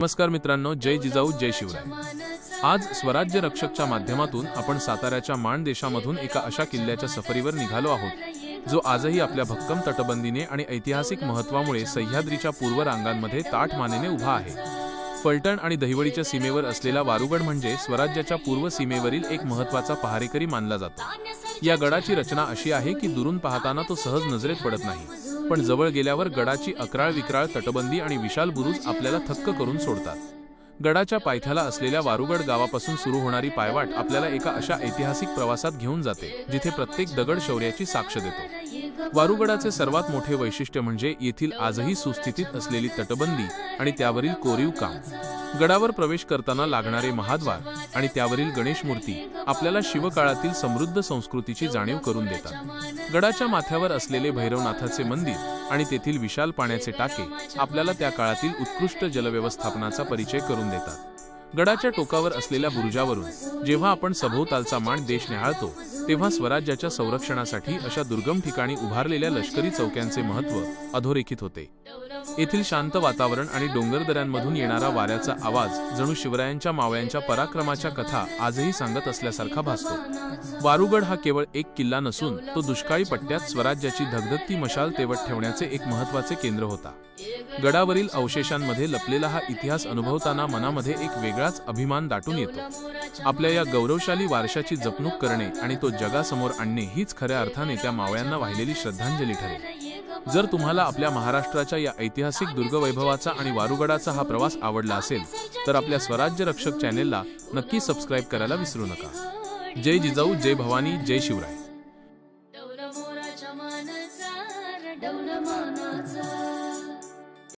नमस्कार मित्रांनो, जय जिजाऊ जय शिवराय। आज स्वराज्य रक्षकच्या माध्यमातून आपण साताऱ्याच्या माणदेशामधून एका अशा किल्ल्याच्या सफरीवर निघालो आहोत जो आजही आपल्या भक्कम तटबंदीने आणि ऐतिहासिक महत्त्वामुळे सह्याद्रीच्या पूर्व रांगांमध्ये ताठ मानेने उभा आहे। फलटण आणि दहिवडीच्या सीमेवर असलेला वारुगड म्हणजे स्वराज्याच्या पूर्व सीमेवरील एक महत्त्वाचा पहारेकरी मानला जातो। या गडाची रचना अशी आहे की दुरून पाहताना तो सहज नजरेत पडत नाही, पण जवळ गेल्यावर गडाची अकराळ विक्राळ तटबंदी आणि विशाल बुरुज आपल्याला थक्क करून सोडतात। गडाच्या पायथ्याला असलेल्या वारुगड गावापासून सुरू होणारी पायवाट आपल्याला एका अशा ऐतिहासिक प्रवासात घेऊन जाते जिथे प्रत्येक दगड शौर्याची साक्ष देतो। वारुगडाचे सर्वात मोठे वैशिष्ट्य म्हणजे येथील आजही सुस्थितीत असलेली तटबंदी आणि त्यावरील कोरीव काम। गडावर प्रवेश करताना लागणारे महाद्वार आणि त्यावरील गणेश मूर्ती आपल्याला शिवकाळातील समृद्ध संस्कृतीची जाणीव करून देतात। गडाच्या माथ्यावर असलेले भैरवनाथाचे मंदिर आणि तेथील विशाल पाण्याचे टाके आपल्याला त्या काळातील उत्कृष्ट जलव्यवस्थापनाचा परिचय करून देतात। गडाच्या टोकावर असलेल्या बुरुजावरून जेव्हा आपण सभोवतालचा मान देश निहाळतो तेव्हा स्वराज्याच्या संरक्षणासाठी अशा दुर्गम ठिकाणी उभारलेल्या लष्करी चौक्यांचे महत्त्व अधोरेखित होते। येथील शांत वातावरण आणि डोंगरदऱ्यांमधून येणारा वाऱ्याचा आवाज जणू शिवरायांच्या मावळ्यांच्या पराक्रमाच्या कथा आजही सांगत असल्यासारखा भासतो। वारुगड हा केवळ एक किल्ला नसून तो दुष्काळी पट्ट्यात स्वराज्याची धगधगती मशाल तेवत ठेवण्याचे एक महत्त्वाचे केंद्र होता। गडावरील अवशेषांमध्ये लपलेला हा इतिहास अनुभवताना मनामध्ये एक वेगळाच अभिमान दाटून येतो। आपल्या या गौरवशाली वारशाची जपणूक करणे आणि तो जगासमोर आणणे हीच खऱ्या अर्थाने त्या मावळ्यांना वाहिलेली श्रद्धांजली ठरेल। जर तुम्हाला आपल्या महाराष्ट्राच्या या ऐतिहासिक दुर्गवैभवाचा आणि वारुगडाचा हा प्रवास आवडला असेल तर आपल्या स्वराज्य रक्षक चॅनेलला नक्की सबस्क्राइब करायला विसरू नका। जय जिजाऊ, जय भवानी, जय शिवराय।